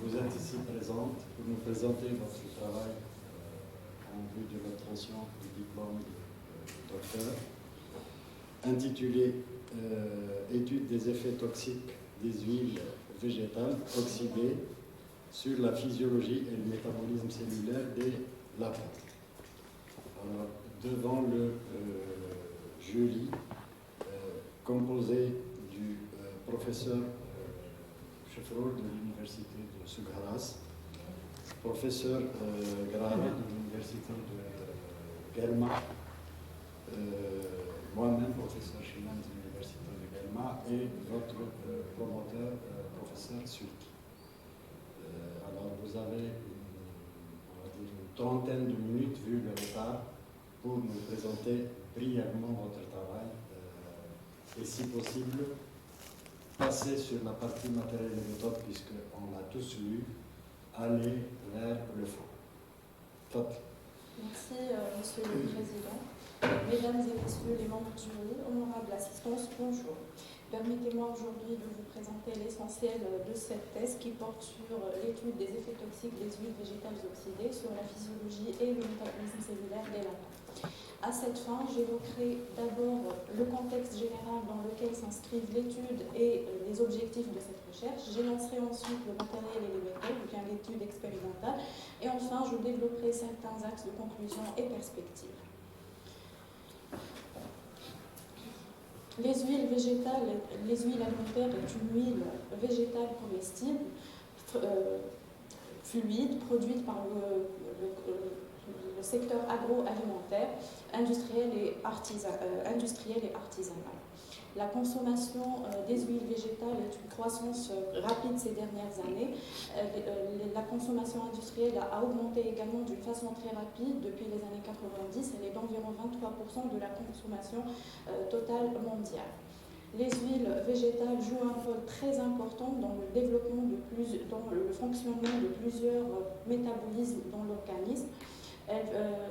vous êtes ici présente pour nous présenter votre travail en vue de l'obtention du diplôme de docteur, intitulé Étude des effets toxiques des huiles végétales oxydées sur la physiologie et le métabolisme cellulaire des lapins. Alors, devant le jury composé du professeur Chefrol de l'université de Sugharas, professeur Grara de l'université de Guelma, moi-même professeur Chiman de l'université de Guelma et votre promoteur professeur Sulki. Alors vous avez une trentaine de minutes vu le retard pour nous présenter brièvement votre travail et si possible passer sur la partie matérielle et méthode puisqu'on l'a tous lu, aller vers le fond. Top. Merci Monsieur le Président. Mesdames et Messieurs les membres du jury, honorable assistance, bonjour. Permettez-moi aujourd'hui de vous présenter l'essentiel de cette thèse qui porte sur l'étude des effets toxiques des huiles végétales oxydées sur la physiologie et le métabolisme cellulaire des lapins. À cette fin, j'évoquerai d'abord le contexte général dans lequel s'inscrivent l'étude et les objectifs de cette recherche. J'énoncerai ensuite le matériel et les méthodes, ou bien l'étude expérimentale. Et enfin, je développerai certains axes de conclusion et perspectives. Les huiles végétales, les huiles alimentaires est une huile végétale comestible, fluide, produite par le secteur agroalimentaire, industriel et artisanal. La consommation des huiles végétales est une croissance rapide ces dernières années. La consommation industrielle a augmenté également d'une façon très rapide depuis les années 90. Elle est d'environ 23% de la consommation totale mondiale. Les huiles végétales jouent un rôle très important dans le développement dans le fonctionnement de plusieurs métabolismes dans l'organisme.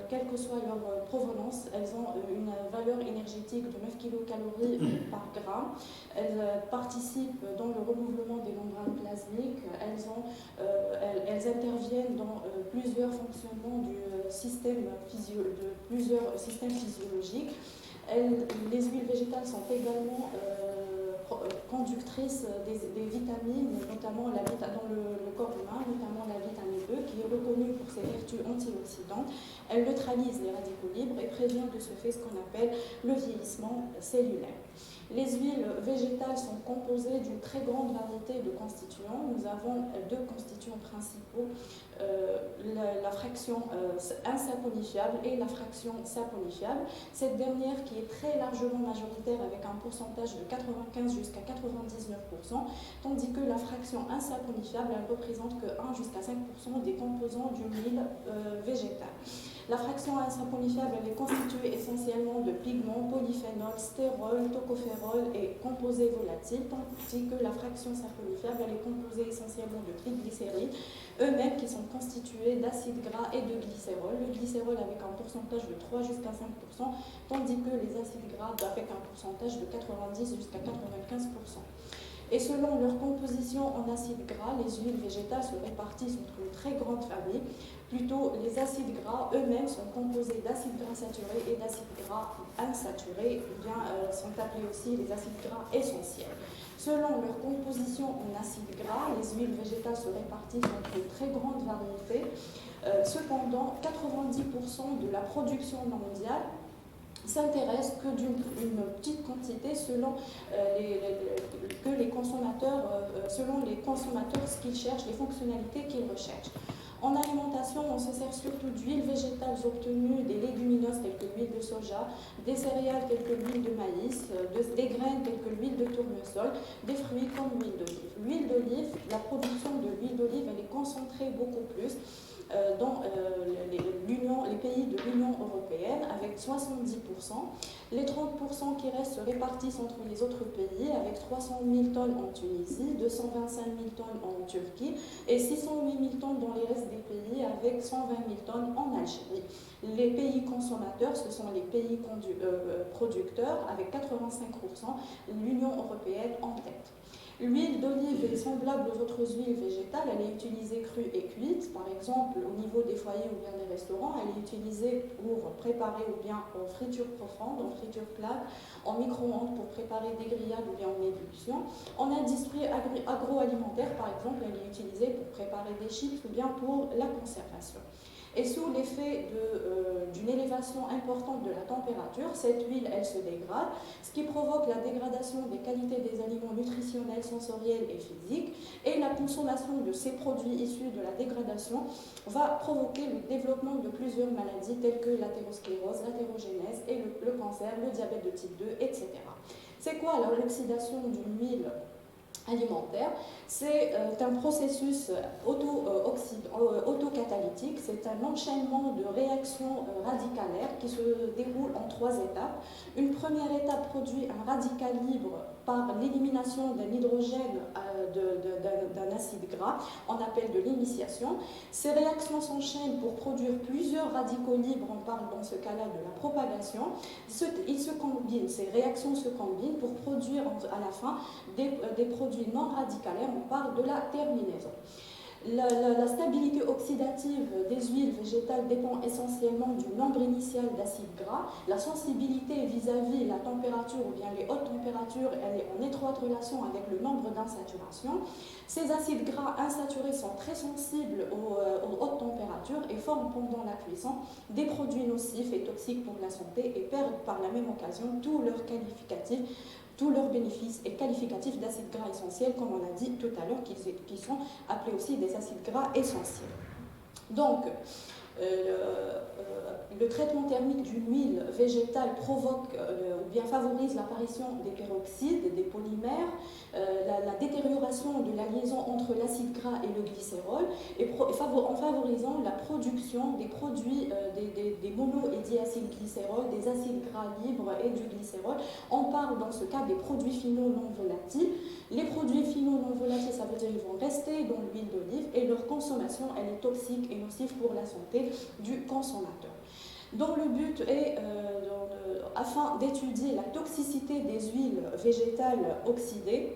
Quelle que soit leur provenance, elles ont une valeur énergétique de 9 kilocalories par gramme. Elles participent dans le renouvellement des membranes plasmiques. Elles interviennent dans plusieurs fonctionnements de plusieurs systèmes physiologiques. Les huiles végétales sont également conductrices des vitamines, notamment dans le corps humain, notamment la vitamine E, qui est reconnue pour ses vertus antioxydantes. Elle neutralise les radicaux libres et prévient de ce fait ce qu'on appelle le vieillissement cellulaire. Les huiles végétales sont composées d'une très grande variété de constituants. Nous avons deux constituants principaux, la fraction insaponifiable et la fraction saponifiable. Cette dernière qui est très largement majoritaire avec un pourcentage de 95 jusqu'à 99%, tandis que la fraction insaponifiable, elle représente que 1 jusqu'à 5% des composants d'une huile végétale. La fraction insaponifiable, elle est constituée essentiellement de pigments, polyphénols, stérols, tocophérols et composés volatiles, tandis que la fraction saponifiable, elle est composée essentiellement de triglycérides, eux-mêmes qui sont constitués d'acides gras et de glycérol. Le glycérol avec un pourcentage de 3 jusqu'à 5%, tandis que les acides gras avec un pourcentage de 90 jusqu'à 95%. Et selon leur composition en acides gras, les huiles végétales se répartissent entre une très grande famille. Plutôt, les acides gras eux-mêmes sont composés d'acides gras saturés et d'acides gras insaturés, ou bien sont appelés aussi les acides gras essentiels. Selon leur composition en acides gras, les huiles végétales se répartissent entre une très grande variété. Cependant, 90% de la production mondiale s'intéresse que d'une petite quantité selon les consommateurs ce qu'ils cherchent, les fonctionnalités qu'ils recherchent. En alimentation, on se sert surtout d'huiles végétales obtenues des légumineuses telles que l'huile de soja, des céréales telles que l'huile de maïs, des graines telles que l'huile de tournesol, des fruits comme l'huile d'olive. L'huile d'olive, la production de l'huile d'olive, elle est concentrée beaucoup plus dans les pays de l'Union européenne avec 70%. Les 30% qui restent se répartissent entre les autres pays avec 300 000 tonnes en Tunisie, 225 000 tonnes en Turquie et 608 000 tonnes dans les restes des pays avec 120 000 tonnes en Algérie. Les pays consommateurs, ce sont les pays producteurs avec 85%, l'Union européenne en tête. L'huile d'olive est semblable aux autres huiles végétales, elle est utilisée crue et cuite. Par exemple, au niveau des foyers ou bien des restaurants, elle est utilisée pour préparer ou bien en friture profonde, en friture plate, en micro-ondes pour préparer des grillades ou bien en ébullition. En industrie agroalimentaire, par exemple, elle est utilisée pour préparer des chips ou bien pour la conservation. Et sous l'effet d'une élévation importante de la température, cette huile, elle se dégrade, ce qui provoque la dégradation des qualités des aliments nutritionnels, sensoriels et physiques. Et la consommation de ces produits issus de la dégradation va provoquer le développement de plusieurs maladies telles que l'athérosclérose, l'athérogénèse et le cancer, le diabète de type 2, etc. C'est quoi alors l'oxydation d'une huile alimentaire? C'est un processus autocatalytique, c'est un enchaînement de réactions radicalaires qui se déroule en 3 étapes. Une première étape produit un radical libre par l'élimination d'un hydrogène d'un acide gras, on appelle de l'initiation. Ces réactions s'enchaînent pour produire plusieurs radicaux libres, on parle dans ce cas-là de la propagation. Ils se combinent, ces réactions se combinent pour produire à la fin des produits non radicalaires, on parle de la terminaison. La stabilité oxydative des huiles végétales dépend essentiellement du nombre initial d'acides gras. La sensibilité vis-à-vis la température ou bien les hautes températures, elle est en étroite relation avec le nombre d'insaturations. Ces acides gras insaturés sont très sensibles aux hautes températures et forment pendant la cuisson des produits nocifs et toxiques pour la santé et perdent par la même occasion tous leurs bénéfices et qualificatifs d'acides gras essentiels, comme on a dit tout à l'heure, qui sont appelés aussi des acides gras essentiels. Donc, le traitement thermique d'une huile végétale provoque ou bien favorise l'apparition des peroxydes, des polymères, la détérioration de la liaison entre l'acide gras et le glycérol, en favorisant la production des produits, des mono- et diacylglycérols, des acides gras libres et du glycérol. On parle dans ce cas des produits finaux non volatiles. Les produits finaux non volatiles, ça veut dire qu'ils vont rester dans l'huile d'olive et leur consommation, elle est toxique et nocive pour la santé du consommateur. Donc le but est, afin d'étudier la toxicité des huiles végétales oxydées,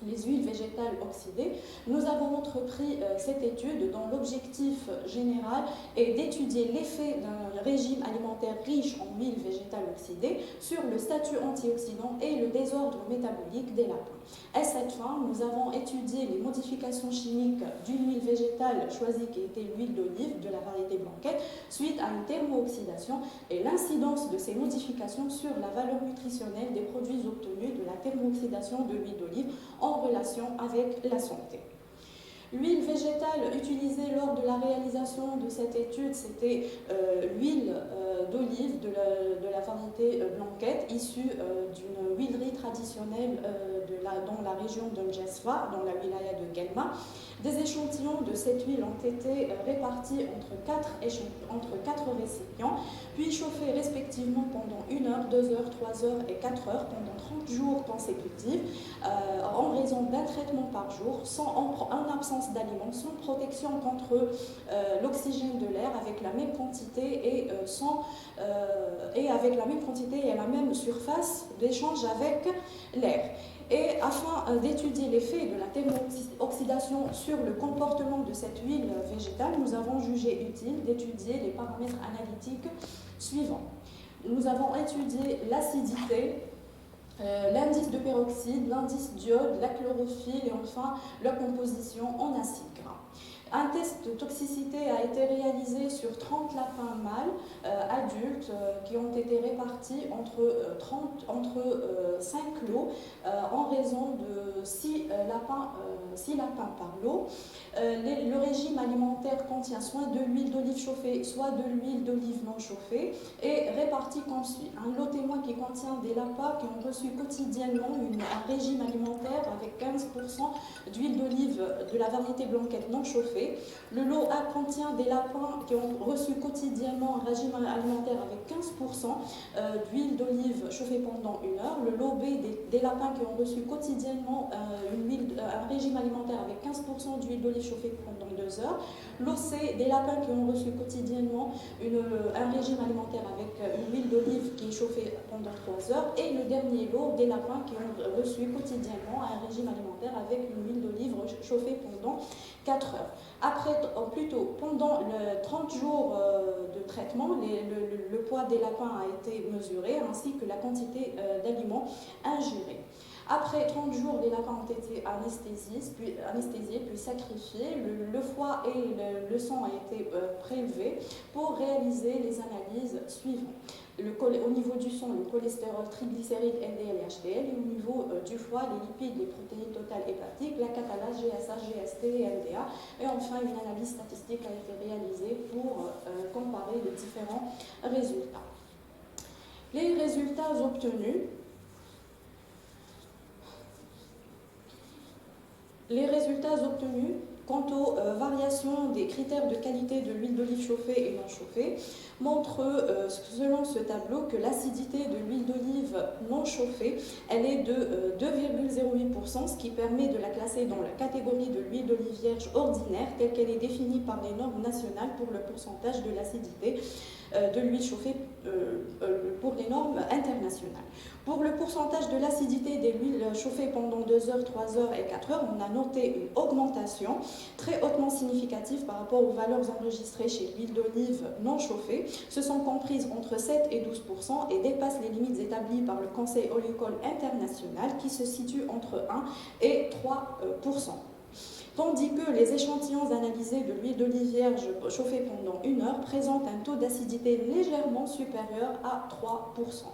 les huiles végétales oxydées, nous avons entrepris cette étude dont l'objectif général est d'étudier l'effet d'un régime alimentaire riche en huiles végétales oxydées sur le statut antioxydant et le désordre métabolique des lapins. À cette fin, nous avons étudié les modifications chimiques d'une huile végétale choisie qui était l'huile d'olive de la variété Blanquette suite à une thermooxydation et l'incidence de ces modifications sur la valeur nutritionnelle des produits obtenus de la thermooxydation de l'huile d'olive en relation avec la santé. L'huile végétale utilisée lors de la réalisation de cette étude, c'était l'huile d'olive de la variété Blanquette, issue d'une huilerie traditionnelle dans la région de Njesfa, dans la wilaya de Guelma. Des échantillons de cette huile ont été répartis entre 4 récipients, puis chauffés respectivement pendant 1 heure, 2 heures, 3 heures et 4 heures pendant 30 jours consécutifs, en raison d'un traitement par jour, en absence d'aliments, sans protection contre l'oxygène de l'air, avec la même quantité et avec la même quantité et la même surface d'échange avec l'air. Et afin d'étudier l'effet de la thermooxydation sur le comportement de cette huile végétale, nous avons jugé utile d'étudier les paramètres analytiques suivants. Nous avons étudié l'acidité, l'indice de peroxyde, l'indice d'iode, la chlorophylle et enfin la composition en acide gras. Un test de toxicité a été réalisé sur 30 lapins mâles adultes qui ont été répartis entre 5 lots en raison de 6 lapins par lot. Le régime alimentaire contient soit de l'huile d'olive chauffée, soit de l'huile d'olive non chauffée et réparti comme suit. Un lot témoin qui contient des lapins qui ont reçu quotidiennement un régime alimentaire avec 15% d'huile d'olive de la variété Blanquette non chauffée. Le lot A contient des lapins qui ont reçu quotidiennement un régime alimentaire avec 15% d'huile d'olive chauffée pendant 1 heure. Le lot B des lapins qui ont reçu quotidiennement un régime alimentaire avec 15% d'huile d'olive chauffée pendant 2 heures. L'OC des lapins qui ont reçu quotidiennement un régime alimentaire avec une huile d'olive qui est chauffée pendant 3 heures. Et le dernier lot des lapins qui ont reçu quotidiennement un régime alimentaire avec une huile d'olive chauffée pendant 4 heures. Après, plutôt, pendant 30 jours de traitement, le poids des lapins a été mesuré ainsi que la quantité d'aliments ingérés. Après 30 jours, les lapins ont été anesthésiés, puis sacrifiés. Le foie et le sang ont été prélevés pour réaliser les analyses suivantes. Au niveau du sang, le cholestérol, triglycérides, LDL et HDL, et au niveau du foie, les lipides, les protéines totales hépatiques, la catalase, GSH, GST et LDA. Et enfin, une analyse statistique a été réalisée pour comparer les différents résultats. Les résultats obtenus. Quant aux variations des critères de qualité de l'huile d'olive chauffée et non chauffée montrent, selon ce tableau, que l'acidité de l'huile d'olive non chauffée, elle est de 2,08%, ce qui permet de la classer dans la catégorie de l'huile d'olive vierge ordinaire, telle qu'elle est définie par les normes nationales pour le pourcentage de l'acidité de l'huile chauffée pour les normes internationales. Pour le pourcentage de l'acidité des huiles chauffées pendant 2 heures, 3 heures et 4 heures, on a noté une augmentation très hautement significative par rapport aux valeurs enregistrées chez l'huile d'olive non chauffée. Se sont comprises entre 7 et 12% et dépassent les limites établies par le Conseil oléicole international qui se situe entre 1 et 3%. Tandis que les échantillons analysés de l'huile d'olive vierge chauffée pendant 1 heure présentent un taux d'acidité légèrement supérieur à 3%.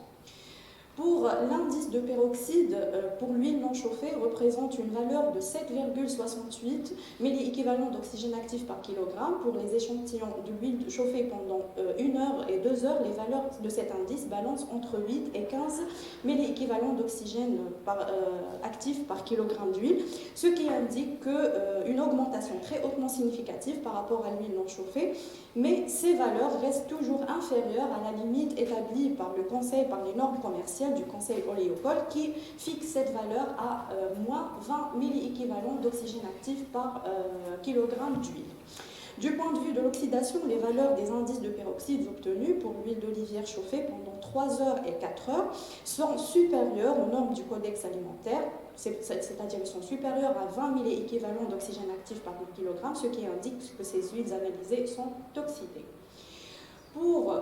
Pour l'indice de peroxyde, pour l'huile non chauffée, représente une valeur de 7,68 milli-équivalents d'oxygène actif par kilogramme. Pour les échantillons de l'huile chauffée pendant 1 heure et 2 heures, les valeurs de cet indice balancent entre 8 et 15 milli-équivalents d'oxygène actif par kilogramme d'huile, ce qui indique une augmentation très hautement significative par rapport à l'huile non chauffée, mais ces valeurs restent toujours inférieures à la limite établie par le Conseil, par les normes commerciales du Conseil oléicole qui fixe cette valeur à moins 20 milli-équivalents d'oxygène actif par kilogramme d'huile. Du point de vue de l'oxydation, les valeurs des indices de peroxyde obtenus pour l'huile d'olive vierge chauffée pendant 3 heures et 4 heures sont supérieures aux normes du Codex alimentaire, c'est-à-dire qu'ils sont supérieurs à 20 milli-équivalents d'oxygène actif par kilogramme, ce qui indique que ces huiles analysées sont oxydées. Pour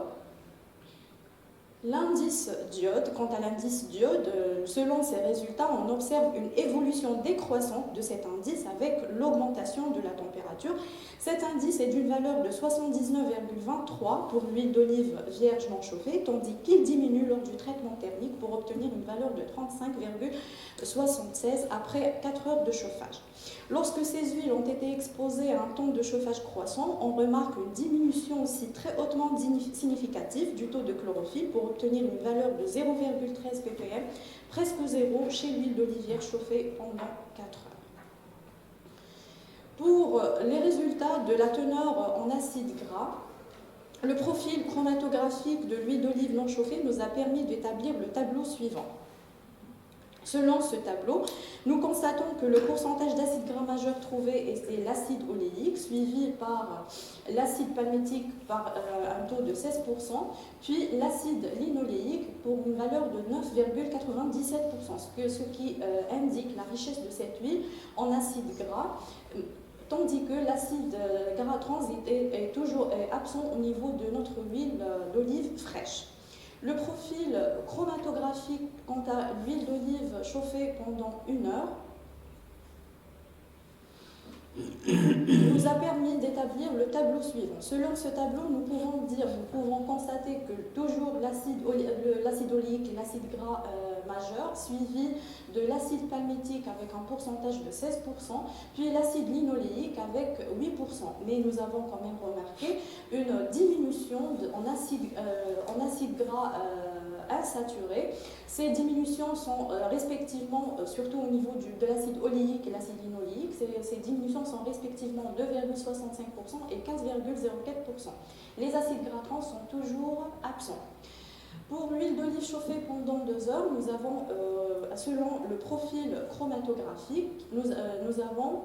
l'indice d'iode, quant à l'indice d'iode, selon ces résultats, on observe une évolution décroissante de cet indice avec l'augmentation de la température. Cet indice est d'une valeur de 79,23 pour l'huile d'olive vierge non chauffée, tandis qu'il diminue lors du traitement thermique pour obtenir une valeur de 35,76 après 4 heures de chauffage. Lorsque ces huiles ont été exposées à un temps de chauffage croissant, on remarque une diminution aussi très hautement significative du taux de chlorophylle pour obtenir une valeur de 0,13 ppm, presque zéro chez l'huile d'olive vierge chauffée pendant 4 heures. Pour les résultats de la teneur en acides gras, le profil chromatographique de l'huile d'olive non chauffée nous a permis d'établir le tableau suivant. Selon ce tableau, nous constatons que le pourcentage d'acide gras majeur trouvé est l'acide oléique, suivi par l'acide palmitique par un taux de 16%, puis l'acide linoléique pour une valeur de 9,97%, ce qui indique la richesse de cette huile en acide gras, tandis que l'acide gras trans est toujours absent au niveau de notre huile d'olive fraîche. Le profil chromatographique quant à l'huile d'olive chauffée pendant 1 heure nous a permis d'établir le tableau suivant. Selon ce tableau, nous pouvons constater que toujours l'acide oléique et l'acide gras majeur, suivi de l'acide palmitique avec un pourcentage de 16%, puis l'acide linoléique avec 8%. Mais nous avons quand même remarqué une diminution en acide gras insaturé. Ces diminutions sont respectivement, surtout au niveau de l'acide oléique et l'acide linoléique, ces diminutions sont respectivement 2,65% et 15,04%. Les acides gras trans sont toujours absents. Pour l'huile d'olive chauffée pendant 2 heures, nous avons, selon le profil chromatographique, nous avons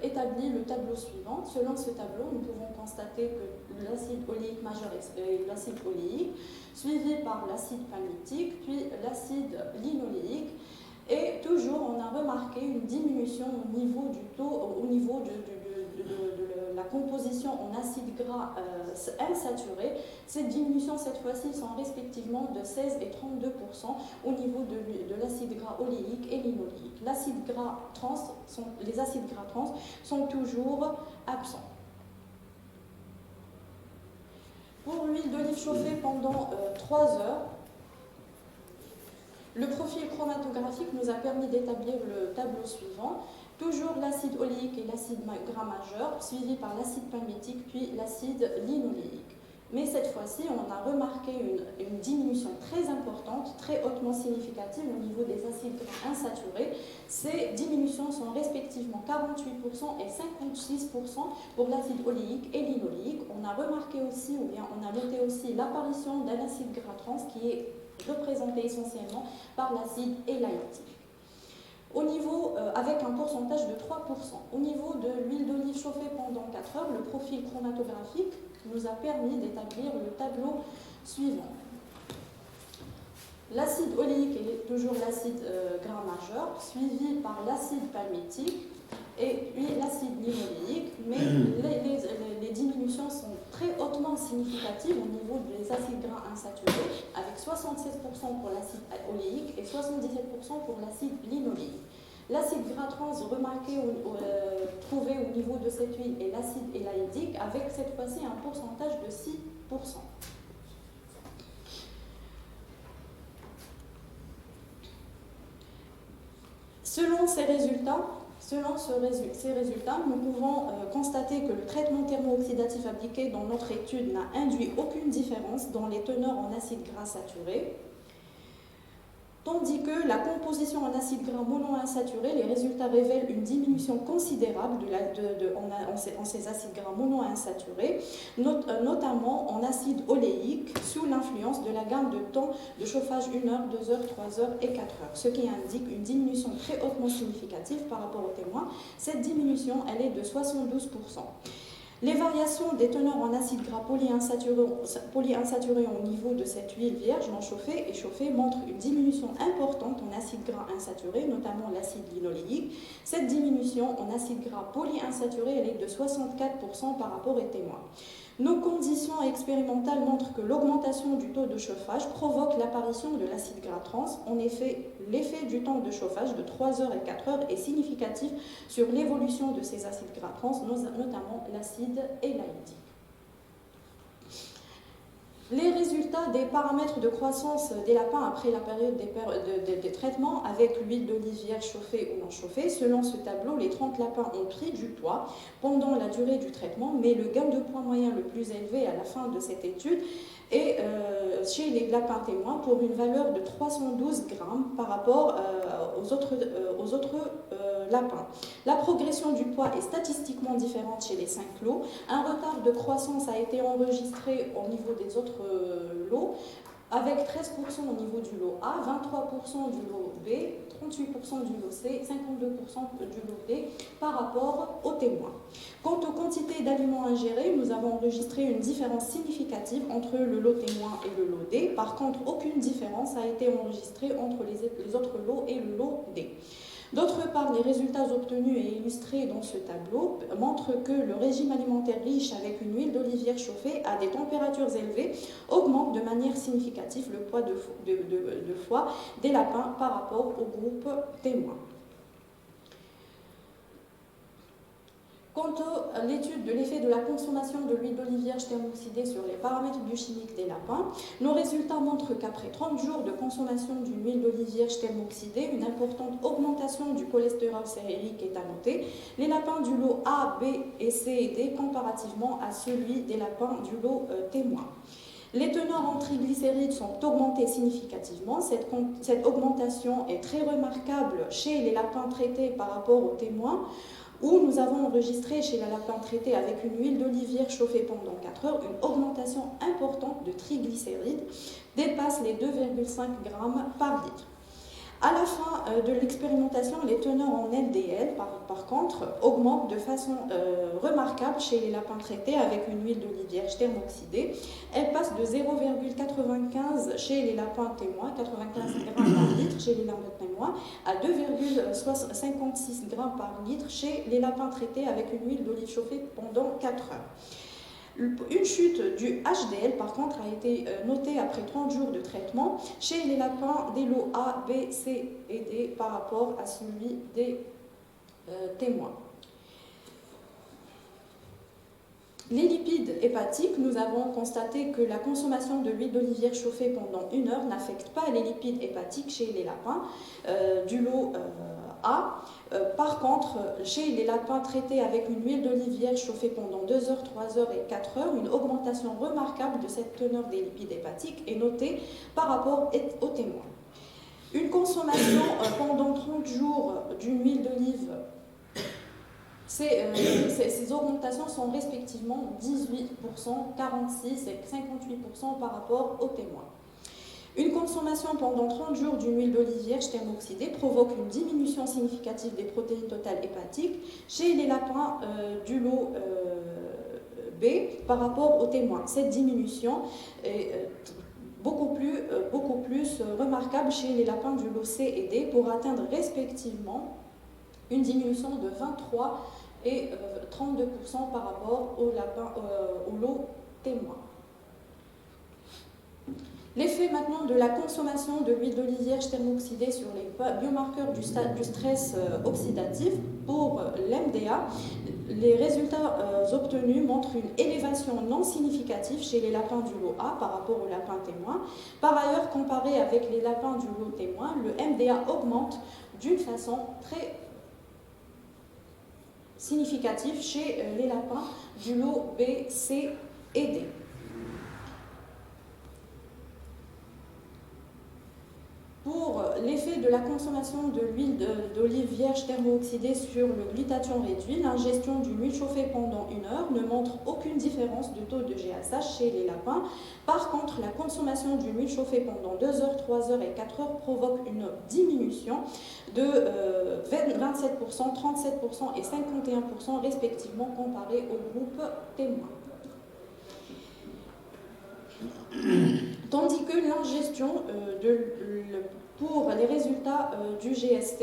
établi le tableau suivant. Selon ce tableau, nous pouvons constater que l'acide oléique majeur est l'acide oléique, suivi par l'acide palmitique, puis l'acide linoléique. Et toujours, on a remarqué une diminution au niveau du taux, au niveau de la composition en acide gras insaturé. Ces diminutions, cette fois-ci, sont respectivement de 16 et 32% au niveau de l'acide gras oléique et linoléique. Les acides gras trans sont toujours absents. Pour l'huile d'olive chauffée pendant 3 heures, le profil chromatographique nous a permis d'établir le tableau suivant. Toujours l'acide oléique et l'acide gras majeur, suivi par l'acide palmitique, puis l'acide linoléique. Mais cette fois-ci, on a remarqué une diminution très importante, très hautement significative au niveau des acides gras insaturés. Ces diminutions sont respectivement 48% et 56% pour l'acide oléique et linoléique. On a remarqué aussi, ou bien on a noté aussi l'apparition d'un acide gras trans qui est représenté essentiellement par l'acide élaïtique. Au niveau, avec un pourcentage de 3%. Au niveau de l'huile d'olive chauffée pendant 4 heures, le profil chromatographique nous a permis d'établir le tableau suivant. L'acide oléique est toujours l'acide gras majeur, suivi par l'acide palmitique et puis l'acide linoléique, mais les diminutions sont très hautement significatives au niveau des acides gras insaturés, avec 76% pour l'acide oléique et 77% pour l'acide linoléique. L'acide gras trans remarqué trouvé au niveau de cette huile est l'acide élaïdique, avec cette fois-ci un pourcentage de 6%. Selon ces résultats, nous pouvons constater que le traitement thermo-oxydatif appliqué dans notre étude n'a induit aucune différence dans les teneurs en acide gras saturé, tandis que la composition en acide gras monoinsaturé, les résultats révèlent une diminution considérable en ces acides gras monoinsaturés, notamment en acide oléique, sous l'influence de la gamme de temps de chauffage 1 heure, 2 heures, 3 heures et 4 heures, ce qui indique une diminution très hautement significative par rapport au témoin. Cette diminution, elle est de 72%. Les variations des teneurs en acide gras polyinsaturé au niveau de cette huile vierge non chauffée et chauffée montrent une diminution importante en acide gras insaturé, notamment l'acide linoléique. Cette diminution en acide gras polyinsaturé, elle est de 64% par rapport aux témoins. Nos conditions expérimentales montrent que l'augmentation du taux de chauffage provoque l'apparition de l'acide gras trans. En effet, l'effet du temps de chauffage de 3 heures et 4 heures est significatif sur l'évolution de ces acides gras trans, notamment l'acide élaïdique. Les résultats des paramètres de croissance des lapins après la période des traitements avec l'huile d'olive vierge chauffée ou non chauffée. Selon ce tableau, les 30 lapins ont pris du poids pendant la durée du traitement, mais le gain de poids moyen le plus élevé à la fin de cette étude est chez les lapins témoins pour une valeur de 312 grammes par rapport aux autres lapins. La progression du poids est statistiquement différente chez les 5 lots. Un retard de croissance a été enregistré au niveau des autres lots, avec 13% au niveau du lot A, 23% du lot B, 38% du lot C, 52% du lot D par rapport aux témoins. Quant aux quantités d'aliments ingérés, nous avons enregistré une différence significative entre le lot témoin et le lot D. Par contre, aucune différence a été enregistrée entre les autres lots et le lot D. D'autre part, les résultats obtenus et illustrés dans ce tableau montrent que le régime alimentaire riche avec une huile d'olive vierge chauffée à des températures élevées augmente de manière significative le poids de foie des lapins par rapport au groupe témoin. Quant à l'étude de l'effet de la consommation de l'huile d'olive vierge thermoxydée sur les paramètres biochimiques des lapins, nos résultats montrent qu'après 30 jours de consommation d'une huile d'olive vierge thermoxydée, une importante augmentation du cholestérol sérique est à noter. Les lapins du lot A, B et C et D comparativement à celui des lapins du lot témoin. Les teneurs en triglycérides sont augmentées significativement. Cette augmentation est très remarquable chez les lapins traités par rapport aux témoins. où nous avons enregistré chez la lapin traité avec une huile d'olivière chauffée pendant 4 heures une augmentation importante de triglycérides, dépasse les 2,5 grammes par litre. À la fin de l'expérimentation, les teneurs en LDL, par contre, augmentent de façon remarquable chez les lapins traités avec une huile d'olivière thermoxydée. Elles passent de 0,95 chez les lapins témoins, 95 grammes par litre chez les lapins témoins, à 2,56 grammes par litre chez les lapins traités avec une huile d'olive chauffée pendant 4 heures. Une chute du HDL, par contre, a été notée après 30 jours de traitement chez les lapins des lots A, B, C et D par rapport à celui des témoins. Les lipides hépatiques, nous avons constaté que la consommation de l'huile d'olivière chauffée pendant 1 heure n'affecte pas les lipides hépatiques chez les lapins du lot A. Par contre, chez les lapins traités avec une huile d'olivière chauffée pendant 2 heures, 3 heures et 4 heures, une augmentation remarquable de cette teneur des lipides hépatiques est notée par rapport aux témoins. Une consommation pendant 30 jours d'une huile d'olive, ces augmentations sont respectivement 18%, 46% et 58% par rapport aux témoins. Une consommation pendant 30 jours d'une huile d'olivière thermoxydée provoque une diminution significative des protéines totales hépatiques chez les lapins du lot B par rapport aux témoins. Cette diminution est beaucoup plus remarquable chez les lapins du lot C et D pour atteindre respectivement une diminution de 23 et 32% par rapport au lot témoin. L'effet maintenant de la consommation de l'huile d'olivière thermoxydée sur les biomarqueurs du stress oxydatif pour l'MDA, les résultats obtenus montrent une élévation non significative chez les lapins du lot A par rapport aux lapins témoins. Par ailleurs, comparé avec les lapins du lot témoin, le MDA augmente d'une façon très significative chez les lapins du lot B, C et D. Pour l'effet de la consommation de l'huile d'olive vierge thermooxydée sur le glutathion réduit, l'ingestion d'une huile chauffée pendant 1 heure ne montre aucune différence de taux de GSH chez les lapins. Par contre, la consommation d'une huile chauffée pendant 2 heures, 3 heures et 4 heures provoque une diminution de 27%, 37% et 51% respectivement comparé au groupe témoin. Tandis que l'ingestion pour les résultats du GST,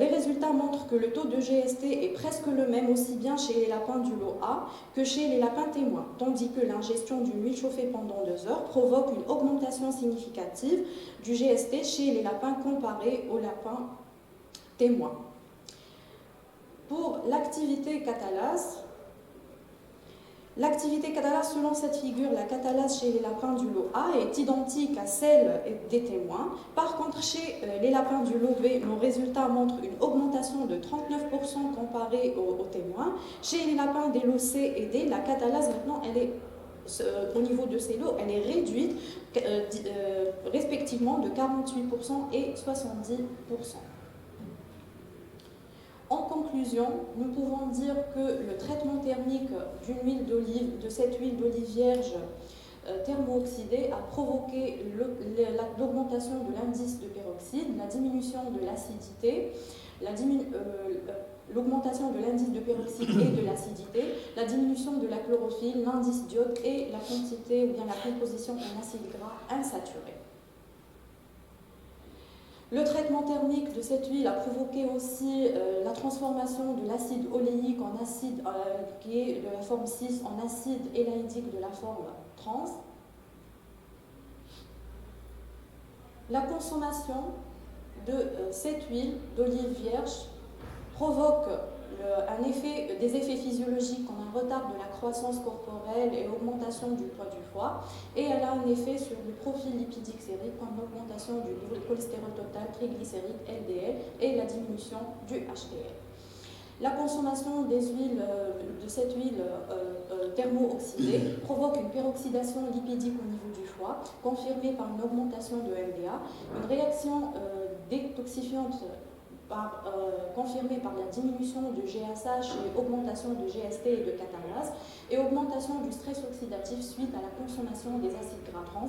les résultats montrent que le taux de GST est presque le même aussi bien chez les lapins du lot A que chez les lapins témoins, tandis que l'ingestion d'une huile chauffée pendant 2 heures provoque une augmentation significative du GST chez les lapins comparés aux lapins témoins. Pour l'activité catalase, selon cette figure, la catalase chez les lapins du lot A est identique à celle des témoins. Par contre, chez les lapins du lot B, nos résultats montrent une augmentation de 39% comparée aux témoins. Chez les lapins des lots C et D, la catalase maintenant, au niveau de ces lots, elle est réduite respectivement de 48% et 70%. En conclusion, nous pouvons dire que le traitement thermique de cette huile d'olive vierge thermooxydée a provoqué l'augmentation de l'indice de peroxyde, la diminution de l'acidité, l'augmentation de l'indice de peroxyde et de l'acidité, la diminution de la chlorophylle, l'indice d'iode et la quantité ou bien la composition en acide gras insaturé. Le traitement thermique de cette huile a provoqué aussi la transformation de l'acide oléique en acide qui est de la forme 6 en acide élaïdique de la forme trans. La consommation de cette huile d'olive vierge provoque des effets physiologiques comme un retard de la croissance corporelle et augmentation du poids du foie, et elle a un effet sur le profil lipidique sérique comme l'augmentation du niveau de cholestérol total, triglycérides, LDL et la diminution du HDL. La consommation de cette huile thermooxydée provoque une peroxydation lipidique au niveau du foie, confirmée par une augmentation de LDA, une réaction détoxifiante confirmée par la diminution du GSH et augmentation de GST et de catalase, et augmentation du stress oxydatif suite à la consommation des acides gras trans,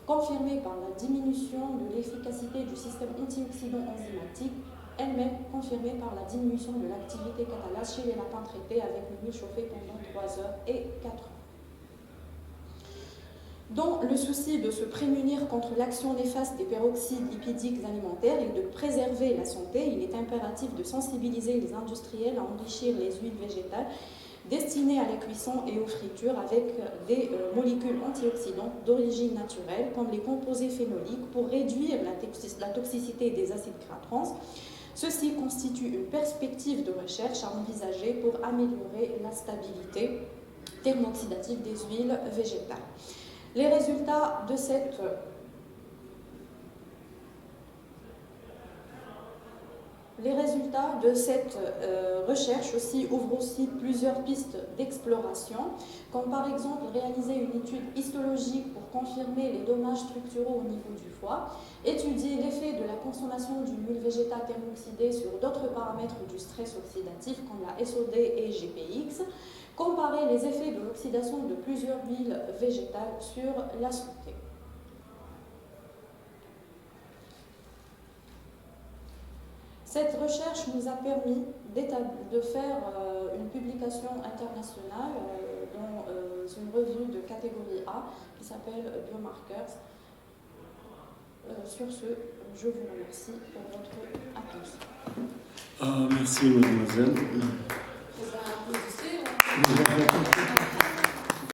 confirmée par la diminution de l'efficacité du système antioxydant enzymatique, elle-même confirmée par la diminution de l'activité catalase chez les lapins traités avec une huile chauffée pendant 3 heures et 4 heures. Dans le souci de se prémunir contre l'action néfaste des peroxydes lipidiques alimentaires et de préserver la santé, il est impératif de sensibiliser les industriels à enrichir les huiles végétales destinées à la cuisson et aux fritures avec des molécules antioxydantes d'origine naturelle comme les composés phénoliques pour réduire la toxicité des acides gras trans. Ceci constitue une perspective de recherche à envisager pour améliorer la stabilité thermooxydative des huiles végétales. Les résultats de cette recherche aussi ouvrent aussi plusieurs pistes d'exploration, comme par exemple réaliser une étude histologique pour confirmer les dommages structuraux au niveau du foie, étudier l'effet de la consommation d'une huile végétale thermoxydée sur d'autres paramètres du stress oxydatif comme la SOD et GPX, comparer les effets de l'oxydation de plusieurs huiles végétales sur la santé. Cette recherche nous a permis de faire une publication internationale dans une revue de catégorie A qui s'appelle Biomarkers. Sur ce, je vous remercie pour votre attention. Merci, mademoiselle. On va applaudisser.